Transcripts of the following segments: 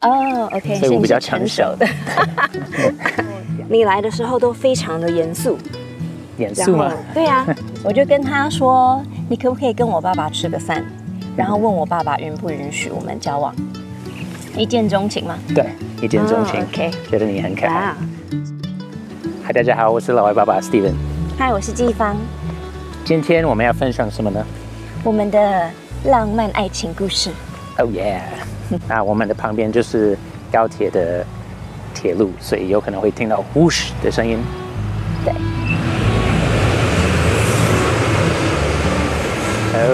哦 ，OK， 所以我比较成熟的。你来的时候都非常的严肃。严肃吗？对呀，我就跟他说，你可不可以跟我爸爸吃个饭？然后问我爸爸允不允许我们交往。一见钟情吗？对，一见钟情。OK， 觉得你很可爱。嗨，大家好，我是老外爸爸 Steven。嗨，我是季芳。今天我们要分享什么呢？我们的浪漫爱情故事。Oh yeah！ 那我们的旁边就是高铁的铁路，所以有可能会听到呼哧的声音。对。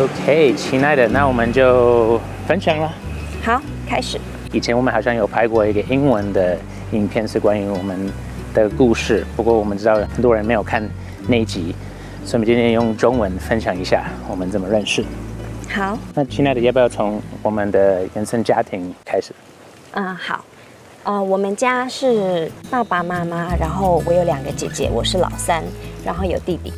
OK， 亲爱的，那我们就分享了。好，开始。以前我们好像有拍过一个英文的影片，是关于我们的故事。不过我们知道很多人没有看那一集，所以我们今天用中文分享一下我们怎么认识。好。那亲爱的，要不要从我们的原生家庭开始？好。我们家是爸爸妈妈，然后我有2个姐姐，我是老3，然后有弟弟。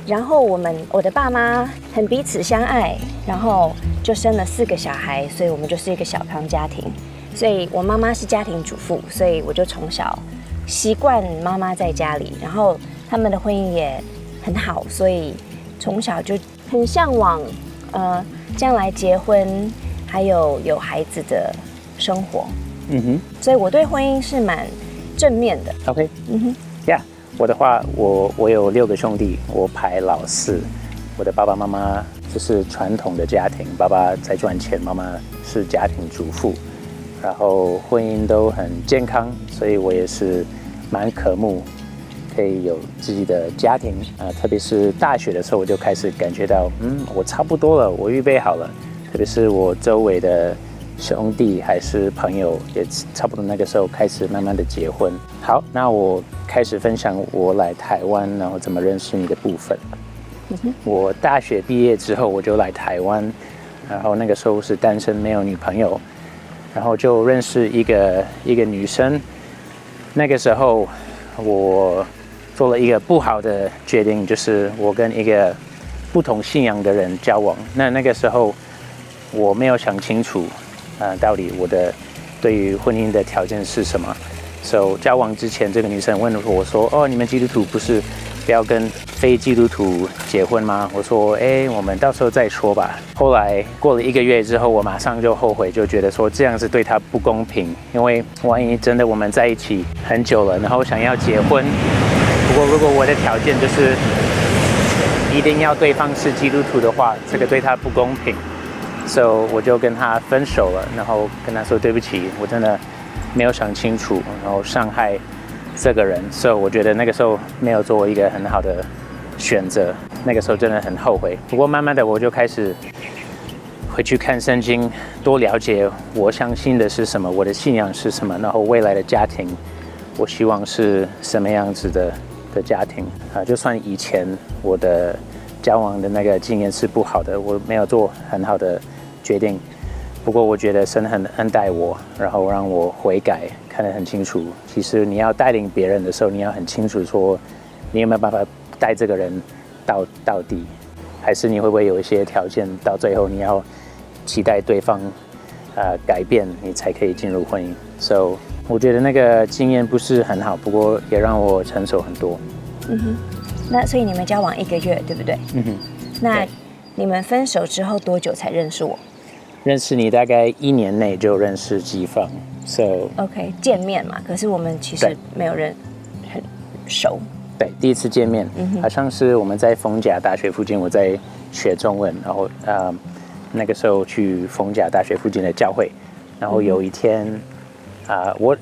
然后我的爸妈很彼此相爱，然后就生了4个小孩，所以我们就是一个小康家庭。所以我妈妈是家庭主妇，所以我就从小习惯妈妈在家里，然后他们的婚姻也很好，所以从小就很向往将来结婚还有孩子的生活。所以我对婚姻是蛮正面的。OK， yeah。我的话，我有6个兄弟，我排老4。我的爸爸妈妈就是传统的家庭，爸爸在赚钱，妈妈是家庭主妇，然后婚姻都很健康，所以我也是蛮渴慕可以有自己的家庭特别是大学的时候，我就开始感觉到，我差不多了，我预备好了。特别是我周围的兄弟还是朋友，也差不多那个时候开始慢慢的结婚。好，那我开始分享我来台湾，然后怎么认识你的部分。我大学毕业之后我就来台湾，然后那个时候是单身，没有女朋友，然后就认识一个女生。那个时候我做了一个不好的决定，就是我跟一个不同信仰的人交往。那个时候我没有想清楚到底我的对于婚姻的条件是什么。So 交往之前，这个女生问我说：“哦，你们基督徒不是不要跟非基督徒结婚吗？”我说：“我们到时候再说吧。”后来过了1个月之后，我马上就后悔，就觉得说这样子对她不公平，因为万一真的我们在一起很久了，然后想要结婚，不过如果我的条件就是一定要对方是基督徒的话，这个对她不公平。So 我就跟他分手了，然后跟他说对不起，我真的没有想清楚，然后伤害这个人。So 我觉得那个时候没有做一个很好的选择，那个时候真的很后悔。不过慢慢的我就开始回去看圣经，多了解我相信的是什么，我的信仰是什么，然后未来的家庭我希望是什么样子的家庭就算以前我的交往的那个经验是不好的，我没有做很好的决定，不过我觉得神很恩待我，然后让我悔改，看得很清楚。其实你要带领别人的时候，你要很清楚说你有没有办法带这个人到底，还是你会不会有一些条件，到最后你要期待对方改变，你才可以进入婚姻。So 我觉得那个经验不是很好，不过也让我成熟很多。那所以你们交往1个月，对不对？那你们分手之后多久才认识我？认识你大概1年内就认识季芳。So OK， 见面嘛，可是我们其实没有很熟。对，第一次见面，好像是我们在逢甲大学附近，我在学中文，然后那个时候去逢甲大学附近的教会，然后有一天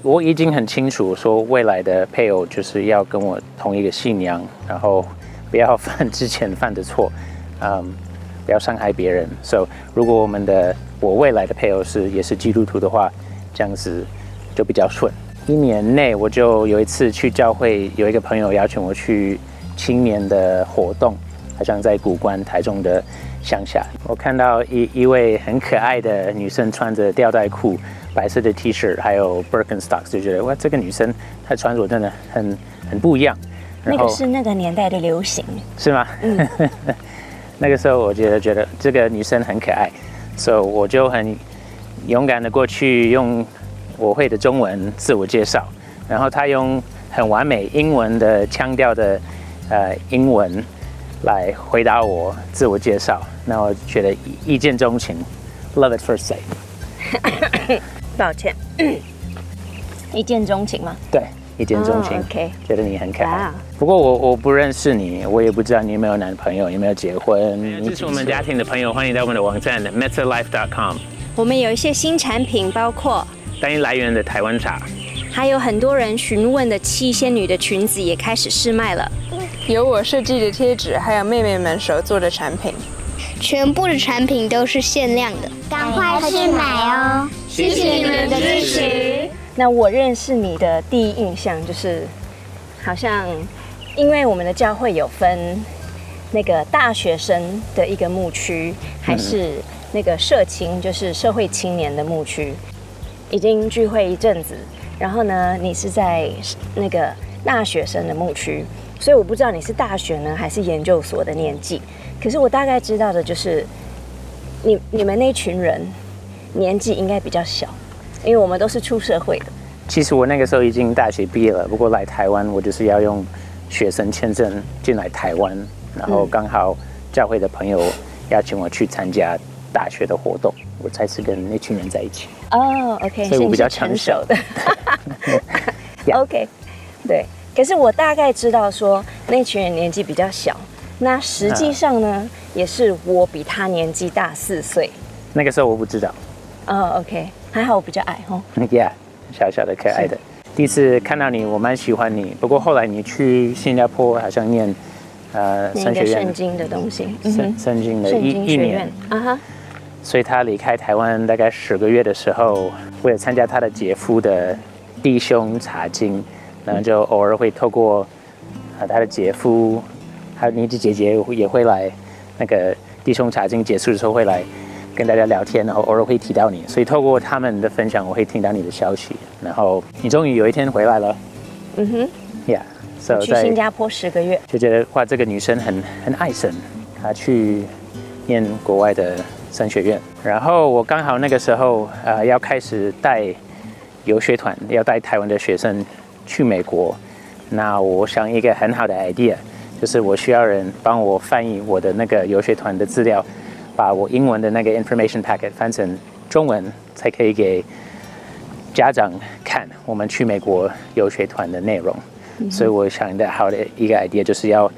我已经很清楚说未来的配偶就是要跟我同一个信仰，然后不要犯之前犯的错，不要伤害别人。So 如果我未来的配偶也是基督徒的话，这样子就比较顺。1年内我就有一次去教会，有一个朋友邀请我去青年的活动，好像在古关台中的乡下，我看到一位很可爱的女生穿着吊带裤、白色的 T 恤，还有 Birkenstocks， 就觉得哇，这个女生她穿着真的很不一样。那个是那个年代的流行，是吗？那个时候我觉得这个女生很可爱，所以我就很勇敢的过去，用我会的中文自我介绍，然后他用很完美英文的腔调的英文来回答我自我介绍，那我觉得一见钟情 ，love at first sight。抱歉，一见钟情吗？对，一见钟情。OK， 觉得你很可爱。不过我不认识你，我也不知道你有没有男朋友，有没有结婚。支持我们家庭的朋友，欢迎到我们的网站 metzerlife.com。我们有一些新产品，包括单一来源的台湾茶，还有很多人询问的七仙女的裙子也开始试卖了。有我设计的贴纸，还有妹妹们手做的产品。全部的产品都是限量的，赶快去买哦！谢谢你们的支持。那我认识你的第一印象就是，好像因为我们的教会有分那个大学生的一个牧区，还是那个社青，就是社会青年的牧区，已经聚会一阵子。然后呢，你是在那个大学生的牧区，所以我不知道你是大学呢还是研究所的年纪。可是我大概知道的就是，你们那群人年纪应该比较小，因为我们都是出社会的。其实我那个时候已经大学毕业了，不过来台湾我就是要用学生签证进来台湾，然后刚好教会的朋友邀请我去参加大学的活动，我才是跟那群人在一起。哦 ，OK， 所以我比较成熟的。OK， 对。可是我大概知道说那群人年纪比较小。那实际上呢，也是我比他年纪大4岁。那个时候我不知道。OK， 还好我比较矮哦。Yeah， 小小的可爱的。第一次看到你，我蛮喜欢你。不过后来你去新加坡，好像念神学院圣经的东西，圣经的一年啊哈。所以他离开台湾大概10个月的时候，我有参加他的姐夫的弟兄查经，然后就偶尔会透过他的姐夫。还有你的姐姐也会来，那个弟兄查经结束的时候会来跟大家聊天，然后偶尔会提到你，所以透过他们的分享，我会听到你的消息。然后你终于有一天回来了，Yeah， 去新加坡10个月，就觉得哇，这个女生很爱神，她去念国外的神学院。然后我刚好那个时候要开始带游学团，要带台湾的学生去美国。那我想一个很好的 idea。就是我需要人帮我翻译我的那个游学团的资料，把我英文的那个 information packet 翻成中文，才可以给家长看我们去美国游学团的内容。所以我想的好的一个 idea 就是要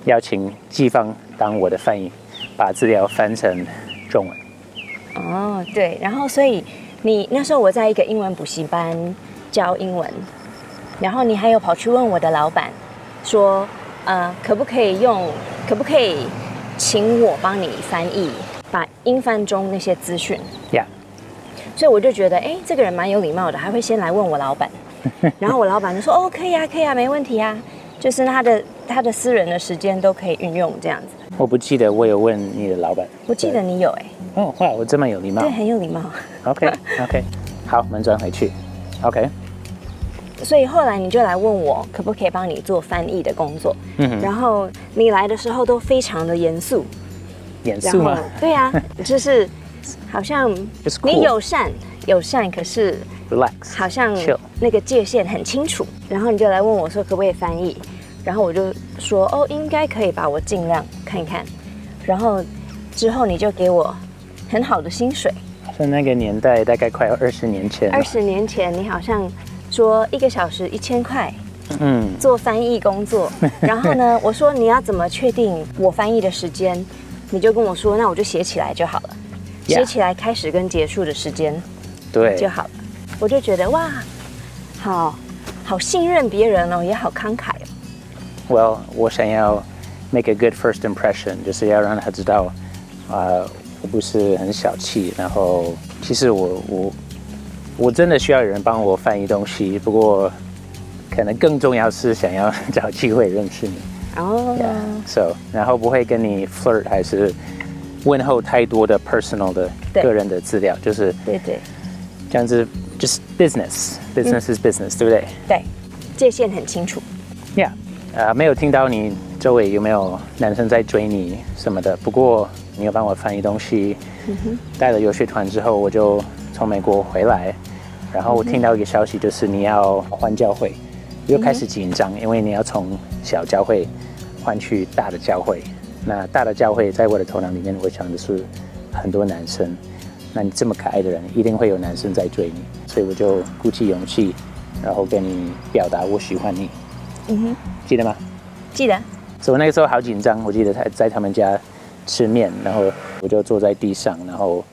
邀请季芳当我的翻译，把资料翻成中文。哦，对，然后所以你那时候我在一个英文补习班教英文，然后你还有跑去问我的老板说。可不可以请我帮你翻译，把英翻中那些资讯 ？Yeah。所以我就觉得，这个人蛮有礼貌的，还会先来问我老板，然后我老板就说，哦，可以啊，没问题啊，就是他的私人的时间都可以运用这样子。我不记得我有问你的老板，我记得你有哦，哇，我这么有礼貌，对，很有礼貌。OK， 好，我们转回去 ，OK。所以后来你就来问我可不可以帮你做翻译的工作，然后你来的时候都非常的严肃，严肃吗？对啊，就是好像你友善，可是 relax， 好像那个界限很清楚。然后你就来问我说可不可以翻译，然后我就说哦应该可以吧，我尽量看看。然后之后你就给我很好的薪水，在那个年代大概快20年前，20年前你好像。说1个小时1000块，做翻译工作。然后呢，我说你要怎么确定我翻译的时间？你就跟我说，那我就写起来就好了，写起来开始跟结束的时间，对就好了。我就觉得哇，好信任别人哦，也好慷慨哦。Well， 我想要 make a good first impression， 就是要让他知道，我不是很小气，然后其实我真的需要有人帮我翻译东西，不过可能更重要是想要找机会认识你。So， 然后不会跟你 flirt， 还是问候太多的 personal 的个人的资料，就是对，这样子，just business is business， 对不对？对，界限很清楚。Yeah，没有听到你周围有没有男生在追你什么的，不过你有帮我翻译东西。带了游学团之后，我就从美国回来，然后我听到一个消息，就是你要换教会，我就开始紧张，因为你要从小教会换去大的教会。那大的教会在我的头脑里面，我想的是很多男生。那你这么可爱的人，一定会有男生在追你，所以我就鼓起勇气，然后跟你表达我喜欢你。记得吗？记得。所以我那个时候好紧张，我记得在他们家吃面，然后我就坐在地上，然后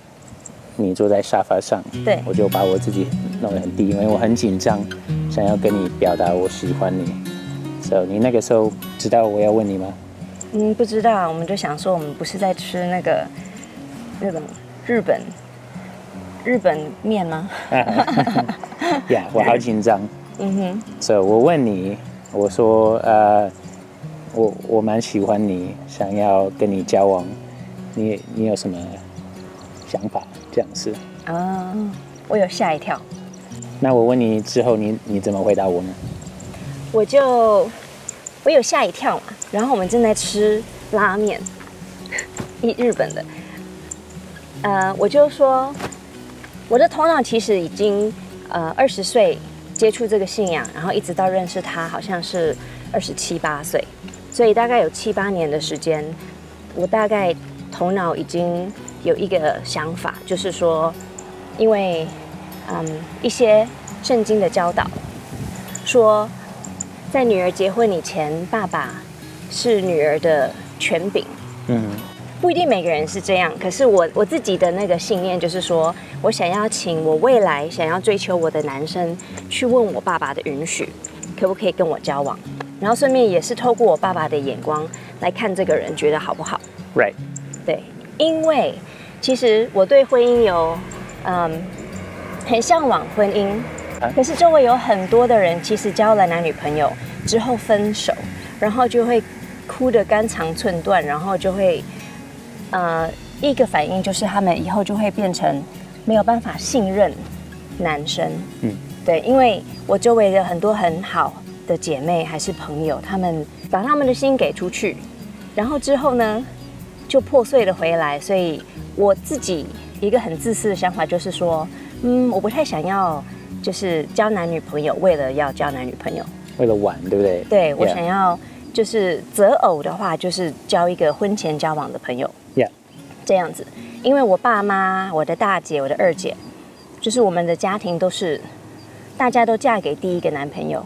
你坐在沙发上，对，我就把我自己弄得很低，因为我很紧张，想要跟你表达我喜欢你。所以你那个时候知道我要问你吗？不知道，我们就想说，我们不是在吃那种日本面吗？呀，我好紧张。所以我问你，我说我蛮喜欢你，想要跟你交往，你有什么想法？这样是？我有吓一跳。那我问你之后，你怎么回答我呢？我有吓一跳嘛，然后我们正在吃拉面，日本的。我就说，我的头脑其实已经20岁接触这个信仰，然后一直到认识他，好像是27、8岁，所以大概有7、8年的时间，我大概头脑已经有一个想法，就是说，因为一些圣经的教导说，在女儿结婚以前，爸爸是女儿的权柄。不一定每个人是这样，可是我自己的那个信念就是说，我想要请我未来想要追求我的男生去问我爸爸的允许，可不可以跟我交往，然后顺便也是透过我爸爸的眼光来看这个人觉得好不好。Right。对，因为其实我对婚姻有很向往婚姻，可是周围有很多的人其实交了男女朋友之后分手，然后就会哭得肝肠寸断，然后就会一个反应就是他们以后就会变成没有办法信任男生。对，因为我周围的很多很好的姐妹还是朋友，他们把他们的心给出去，然后之后呢就破碎了回来。所以我自己一个很自私的想法就是说，我不太想要就是交男女朋友，为了要交男女朋友，为了玩，对不对？对，我想要就是择偶的话，就是交一个婚前交往的朋友。这样子，因为我爸妈、我的大姐、我的二姐，就是我们的家庭都是大家都嫁给第一个男朋友，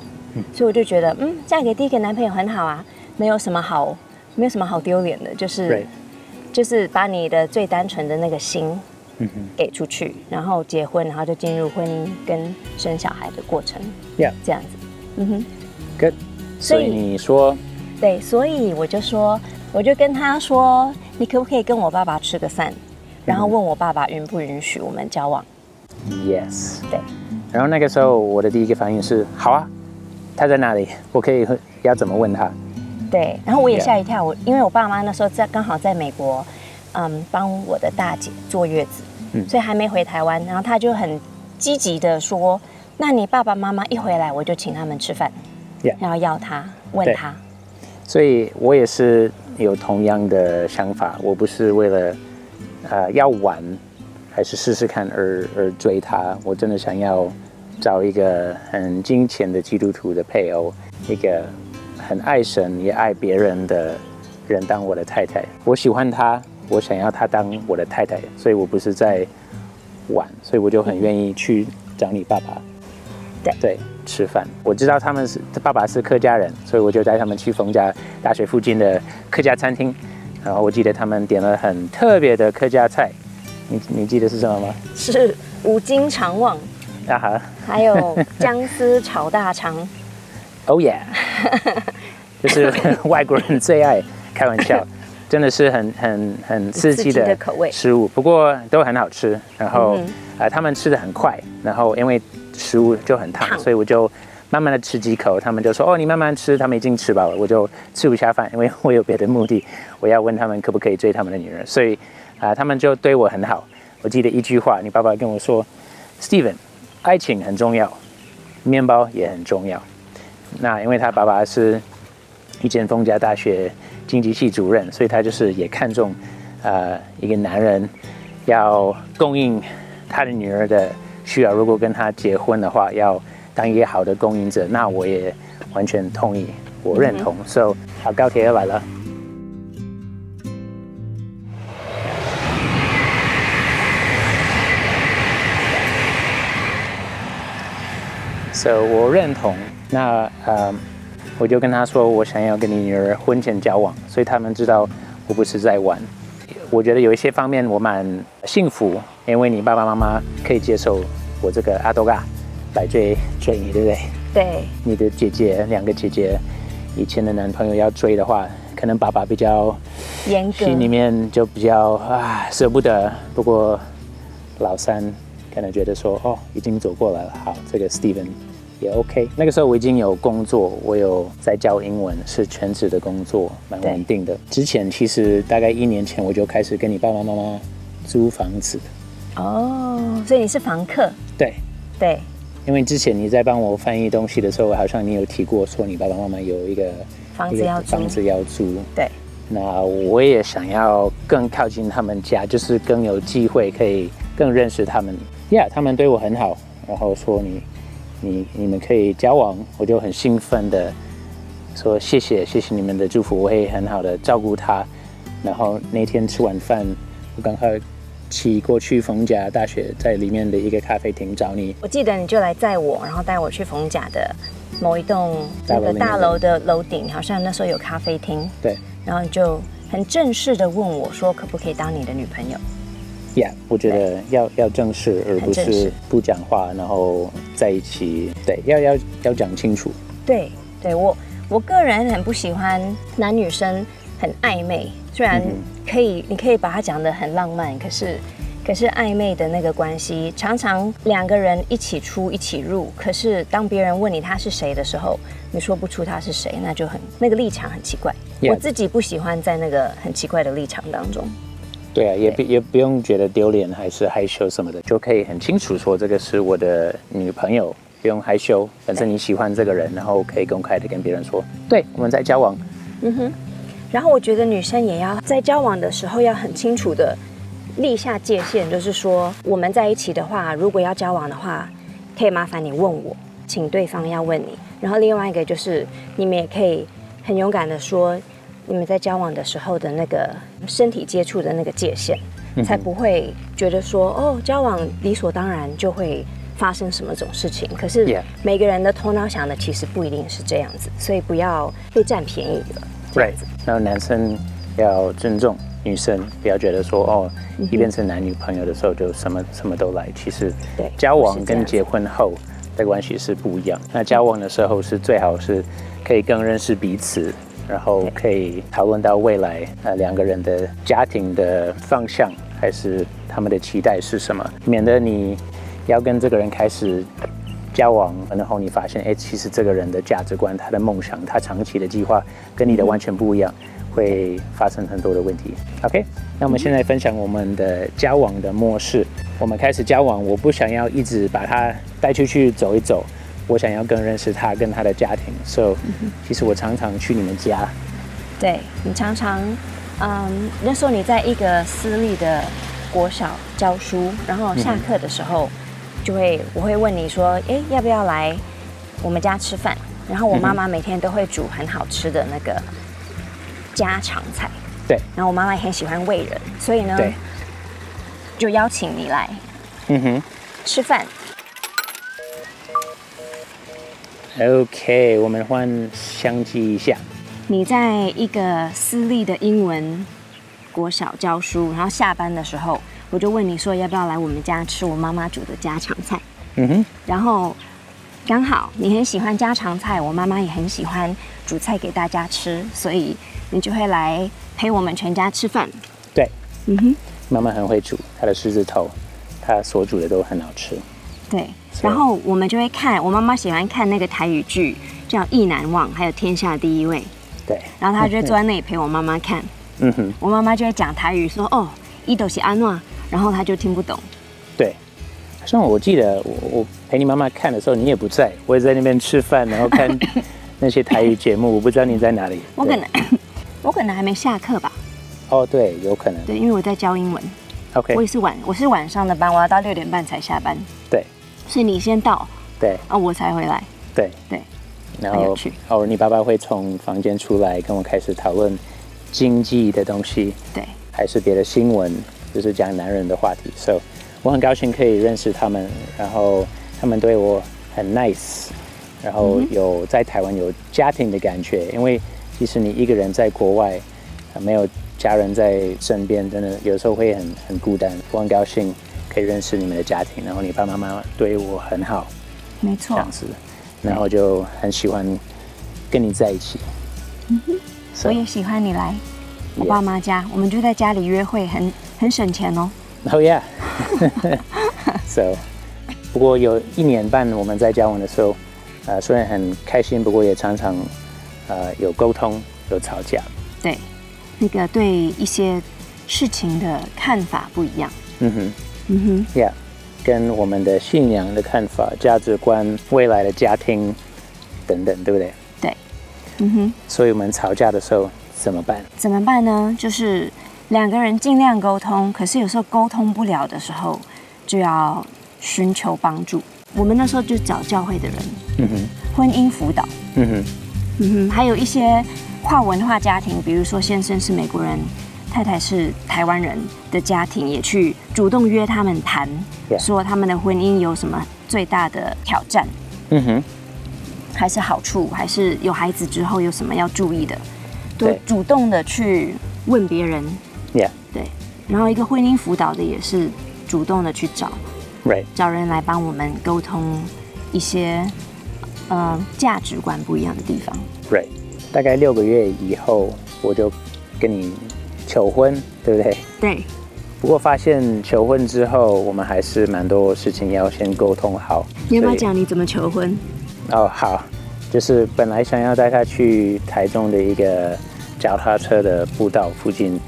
所以我就觉得，嫁给第一个男朋友很好啊，没有什么好丢脸的，就是把你的最单纯的那个心给出去，然后结婚，然后就进入婚姻跟生小孩的过程，这样子。Good。所以你说，对，所以我就跟他说，你可不可以跟我爸爸吃个饭，然后问我爸爸允不允许我们交往。Yes。对。然后那个时候我的第一个反应是，好啊，他在哪里？我可以要怎么问他？对。然后我也吓一跳，因为我爸妈那时候刚好在美国，帮我的大姐坐月子，所以还没回台湾。然后他就很积极的说，那你爸爸妈妈一回来，我就请他们吃饭，然后要他问他。所以我也是有同样的想法，我不是为了要玩还是试试看而追他，我真的想要找一个很金钱的基督徒的配偶，一个很爱神也爱别人的人当我的太太。我喜欢他，我想要他当我的太太，所以我不是在玩，所以我就很愿意去找你爸爸。对，吃饭。我知道他爸爸是客家人，所以我就带他们去逢甲大学附近的客家餐厅，然后我记得他们点了很特别的客家菜，你记得是什么吗？是五金肠旺，还有姜丝炒大肠。Oh yeah， 就是外国人最爱，开玩笑，真的是很刺激的口味食物，不过都很好吃。然后他们吃得很快，然后因为食物就很烫，所以我就慢慢的吃几口，他们就说，你慢慢吃，他们已经吃饱了，我就吃不下饭，因为我有别的目的，我要问他们可不可以追他们的女儿，所以他们就对我很好。我记得一句话，你爸爸跟我说 ，Steven， 爱情很重要，面包也很重要。那因为他爸爸是一间逢甲大学经济系主任，所以他就是也看重一个男人要供应他的女儿的需要，如果跟他结婚的话，要当一个好的供应者，那我也完全同意，我认同。So， 好，高铁要来了。So， 我认同。那我就跟他说，我想要跟你女儿婚前交往，所以他们知道我不是在玩。我觉得有一些方面我蛮幸福，因为你爸爸妈妈可以接受我这个阿多嘎来追你，对不对？对。你的姐姐2个姐姐以前的男朋友要追的话，可能爸爸比较严格，心里面就比较舍不得。不过老三可能觉得说，哦，已经走过来了，好，这个 Steven 也 OK。那个时候我已经有工作，我有在教英文，是全职的工作，蛮稳定的。之前其实大概1年前我就开始跟你爸爸妈妈租房子。哦，所以你是房客？对。对。因为之前你在帮我翻译东西的时候，好像你有提过说你爸爸妈妈有一个房子要租。对。那我也想要更靠近他们家，就是更有机会可以更认识他们。他们对我很好，然后说你们可以交往，我就很兴奋的说谢谢你们的祝福，我会很好的照顾他。然后那天吃完饭，我刚好骑过去逢甲大学，在里面的一个咖啡厅找你。我记得你就来载我，然后带我去逢甲的某一栋那个大楼的楼顶，好像那时候有咖啡厅。对。然后你就很正式的问我说，可不可以当你的女朋友？我觉得要正式，而不是不讲话，然后在一起。对，要讲清楚。对，我个人很不喜欢男女生很暧昧，虽然你可以把它讲得很浪漫，可是暧昧的那个关系，常常2个人一起出一起入，可是当别人问你他是谁的时候，你说不出他是谁，那个立场很奇怪。我自己不喜欢在那个很奇怪的立场当中。对啊，也不用觉得丢脸还是害羞什么的，就可以很清楚说这个是我的女朋友，不用害羞。反正你喜欢这个人，然后可以公开的跟别人说，对，我们在交往。然后我觉得女生也要在交往的时候要很清楚的立下界限，就是说我们在一起的话，如果要交往的话，可以麻烦你问我，请对方要问你。然后另外一个就是你们也可以很勇敢的说，你们在交往的时候的那个身体接触的那个界限，才不会觉得说哦，交往理所当然就会发生什么种事情。可是每个人的头脑想的其实不一定是这样子，所以不要被占便宜了。Right， 然后男生要尊重女生，不要觉得说哦，一变成男女朋友的时候就什么都来。其实交往跟结婚后的关系是不一样。那交往的时候是最好是可以更认识彼此。然后可以讨论到未来2个人的家庭的方向，还是他们的期待是什么，免得你要跟这个人开始交往，然后你发现其实这个人的价值观、他的梦想、他长期的计划跟你的完全不一样，会发生很多的问题。OK， 那我们现在分享我们的交往的模式。我们开始交往，我不想要一直把他带出去走一走。我想要更认识他跟他的家庭，所以其实我常常去你们家。对，你常常，那时候你在一个私立的国小教书，然后下课的时候，我会问你说，要不要来我们家吃饭？然后我妈妈每天都会煮很好吃的那个家常菜。对。然后我妈妈也很喜欢喂人，所以呢，就邀请你来，吃饭。OK， 我们换相机一下。你在一个私立的英文国小教书，然后下班的时候，我就问你说要不要来我们家吃我妈妈煮的家常菜。然后刚好你很喜欢家常菜，我妈妈也很喜欢煮菜给大家吃，所以你就会来陪我们全家吃饭。对，妈妈很会煮，她的狮子头，她所煮的都很好吃。对，然后我们就会看，我妈妈喜欢看那个台语剧，叫《意难忘》，还有《天下第一位》。对，然后她就会坐在那里陪我妈妈看。我妈妈就会讲台语说：“哦，伊都是安诺。”然后她就听不懂。对，像我记得我陪你妈妈看的时候，你也不在，我也在那边吃饭，然后看那些台语节目。我不知道你在哪里。我可能还没下课吧。哦，对，有可能。对，因为我在教英文。OK， 我是晚上的班，我要到6点半才下班。对，所以你先到对啊，我才回来。对，然后很有趣偶尔你爸爸会从房间出来跟我开始讨论经济的东西，对，还是别的新闻，就是讲男人的话题。So 我很高兴可以认识他们，然后他们对我很 nice， 然后有在台湾有家庭的感觉，因为其实你一个人在国外，没有家人在身边，真的有时候会很孤单。我很高兴可以认识你们的家庭，然后你爸爸妈妈对我很好，没错，这样子，然后就很喜欢跟你在一起。我也喜欢你来我爸妈家，我们就在家里约会，很省钱哦。Oh yeah ，So 不过有1年半我们在交往的时候，虽然很开心，不过也常常有沟通，有吵架。对，那个对一些事情的看法不一样。Yeah， 跟我们的信仰的看法、价值观、未来的家庭等等，对不对？对，所以我们吵架的时候怎么办？怎么办呢？就是2个人尽量沟通，可是有时候沟通不了的时候，就要寻求帮助。我们那时候就找教会的人，婚姻辅导，还有一些跨文化家庭，比如说先生是美国人，太太是台湾人的家庭，也去主动约他们谈，说他们的婚姻有什么最大的挑战，还是好处，还是有孩子之后有什么要注意的，都主动的去问别人。对，然后一个婚姻辅导的也是主动的去找人来帮我们沟通一些价值观不一样的地方。大概6个月以后，我就跟你求婚，对不对？对。不过发现求婚之后，我们还是蛮多事情要先沟通好。你要不要讲你怎么求婚？好，就是本来想要带他去台中的一个脚踏车的步道附近，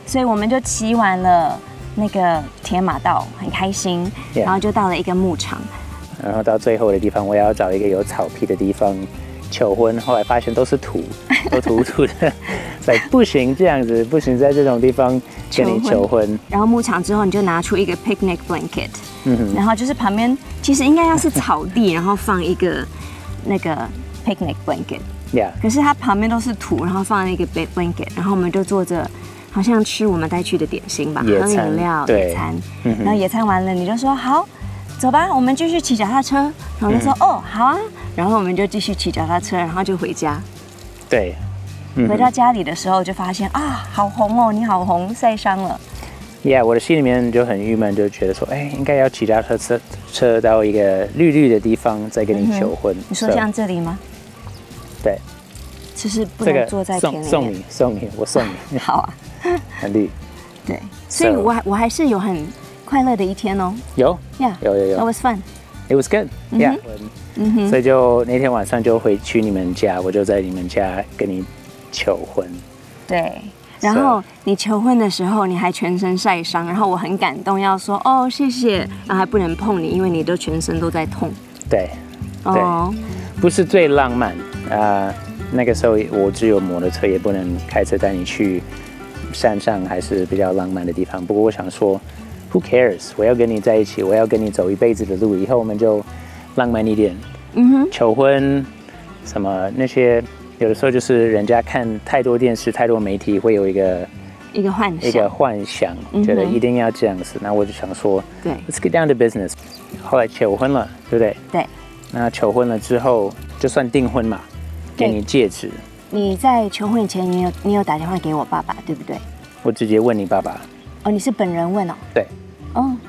所以我们就骑完了那个铁马道，很开心，然后就到了一个牧场，然后到最后的地方，我要找一个有草皮的地方求婚，后来发现都是土，都土土的，所以不行这样子，不行在这种地方跟你求婚。然后牧场之后，你就拿出一个 picnic blanket，然后就是旁边其实应该要是草地，然后放一个那个 picnic blanket，可是它旁边都是土，然后放那个 blanket，然后我们就坐着，好像吃我们带去的点心吧，喝饮料、野餐，然后野餐完了，你就说好。走吧，我们继续骑脚踏车。然后我就说哦，好啊。然后我们就继续骑脚踏车，然后就回家。对，回到家里的时候就发现啊，好红哦，你好红，晒伤了。我的心里面就很郁闷，就觉得说，应该要骑脚踏车到一个绿绿的地方再跟你求婚。你说像这里吗？对，就是不能坐在田里面。送你，我送你。好啊，很绿。对，所以我还是有很快乐的一天哦。有 That was fun. It was good. Yeah. 所以就那天晚上就回去你们家，我就在你们家跟你求婚。对，然后你求婚的时候，你还全身晒伤，然后我很感动，要说哦谢谢，然后还不能碰你，因为你都全身都在痛。对，不是最浪漫那个时候我只有摩托车，也不能开车带你去山上，还是比较浪漫的地方。不过我想说。Who cares？ 我要跟你在一起，我要跟你走一辈子的路，以后我们就浪漫一点。求婚什么那些，有的时候就是人家看太多电视、太多媒体，会有一个幻想，觉得一定要这样子。那我就想说，对 ，Let's get down to business。后来求婚了，对不对？对。那求婚了之后，就算订婚嘛，给你戒指。你在求婚以前，你有打电话给我爸爸，对不对？我直接问你爸爸。哦，你是本人问哦？对。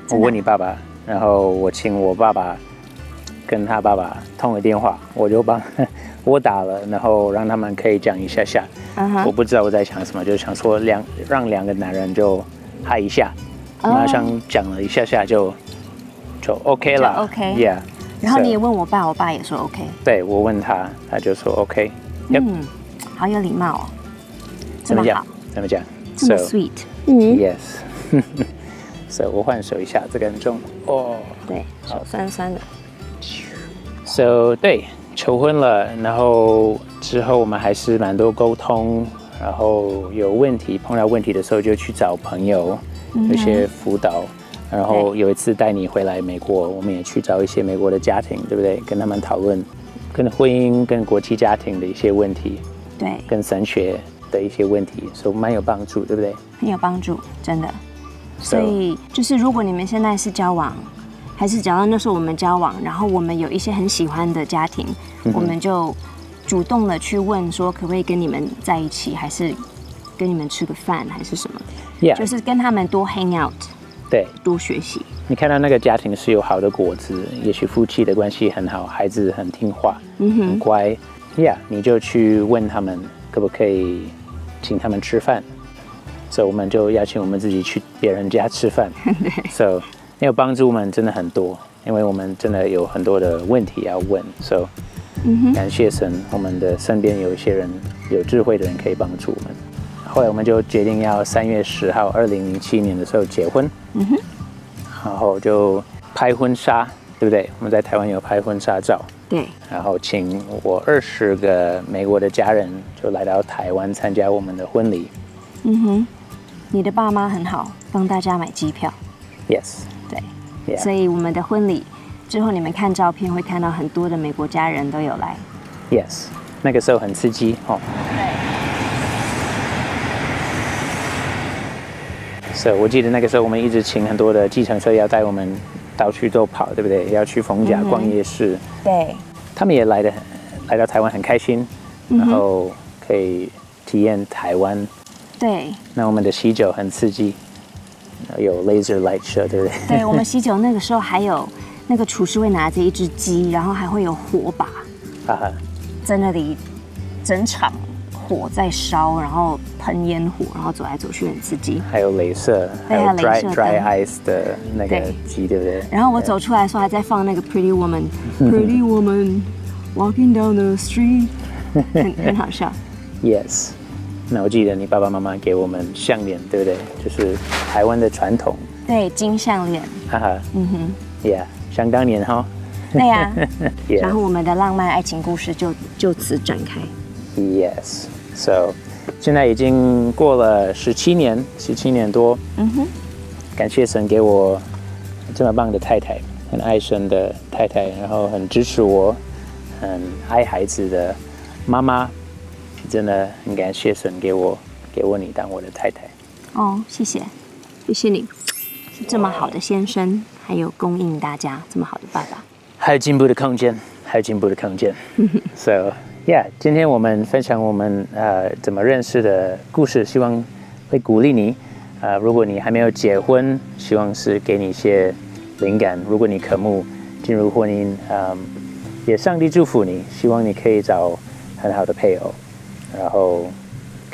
我问你爸爸，然后我请我爸爸跟他爸爸通了电话，我就我打了，然后让他们可以讲一下下。我不知道我在想什么，就想说让2个男人就嗨一下，马上讲了一下下就 OK 了。OK。然后你也问我爸，我爸也说 OK。对，我问他，他就说 OK。好有礼貌哦。怎么讲？这么 sweet。Yes。所以我换手一下，这个很重哦。对，手酸酸的。So 对，求婚了，然后之后我们还是蛮多沟通，然后有问题碰到问题的时候就去找朋友，有些辅导，然后有一次带你回来美国，我们也去找一些美国的家庭，对不对？跟他们讨论跟婚姻、跟国际家庭的一些问题，对，跟神学的一些问题，所以蛮有帮助，对不对？很有帮助，真的。所以就是如果你们现在是交往，还是假如那时候我们交往，然后我们有一些很喜欢的家庭，我们就主动的去问说，可不可以跟你们在一起，还是跟你们吃个饭，还是什么？ Yeah. 就是跟他们多 hang out， 对，多学习。你看到那个家庭是有好的果子，也许夫妻的关系很好，孩子很听话，很乖。Yeah， 你就去问他们可不可以请他们吃饭。所以我们就邀请我们自己去别人家吃饭。So 那有帮助我们真的很多，因为我们真的有很多的问题要问。So 感谢神，我们的身边有一些人有智慧的人可以帮助我们。后来我们就决定要3月10号2007年的时候结婚，然后就拍婚纱，对不对？我们在台湾有拍婚纱照，对，然后请我20个美国的家人就来到台湾参加我们的婚礼。你的爸妈很好，帮大家买机票。 Yes， 对，所以我们的婚礼之后，你们看照片会看到很多的美国家人都有来。Yes， 那个时候很刺激哦。所以我记得那个时候我们一直请很多的计程车要带我们到处都跑，对不对？要去逢甲逛夜市。对，他们也来到台湾很开心，然后可以体验台湾。对，那我们的喜酒很刺激，有 laser light show， 对不对？对，我们喜酒那个时候还有那个厨师会拿着一只鸡，然后还会有火把在那里，整场火在烧，然后喷烟火，然后走来走去很刺激。还有镭射，还有 dry ice 的那个鸡，对不对？然后我走出来的时候还在放那个 Pretty Woman，Pretty Woman walking down the street， 很好笑。Yes。那我记得你爸爸妈妈给我们项链，对不对？就是台湾的传统。对，金项链。Yeah， 想当年哈。对呀。然后我们的浪漫爱情故事就此展开。Yes，so 现在已经过了17年多。感谢神给我这么棒的太太，很爱神的太太，然后很支持我，很爱孩子的妈妈。真的很感谢神给我你当我的太太。哦，谢谢你，是这么好的先生，还有供应大家这么好的爸爸，还有进步的空间。So yeah， 今天我们分享我们怎么认识的故事，希望会鼓励你。如果你还没有结婚，希望是给你一些灵感。如果你渴慕进入婚姻，也上帝祝福你，希望你可以找很好的配偶。然后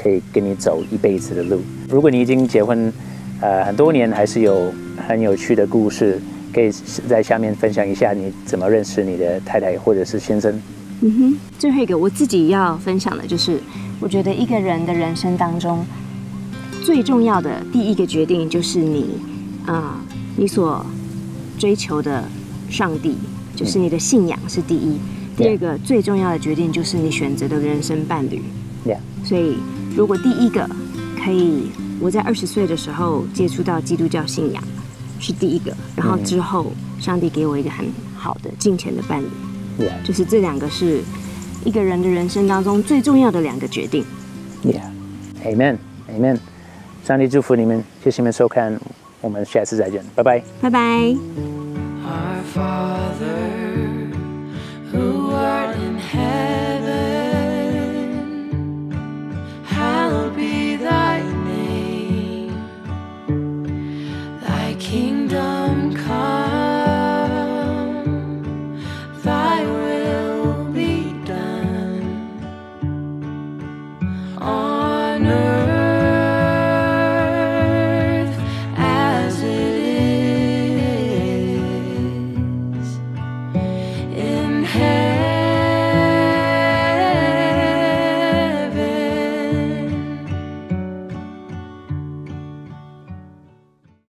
可以跟你走一辈子的路。如果你已经结婚很多年，还是有很有趣的故事，可以在下面分享一下你怎么认识你的太太或者是先生。最后一个我自己要分享的就是，我觉得一个人的人生当中最重要的第一个决定就是你所追求的上帝，就是你的信仰是第一。第二个最重要的决定就是你选择的人生伴侣。所以如果第一个可以，我在20岁的时候接触到基督教信仰是第一个，然后之后上帝给我一个很好的敬虔的伴侣，就是这2个是一个人的人生当中最重要的2个决定。Amen。上帝祝福你们，谢谢你们收看，我们下次再见，拜拜。拜拜。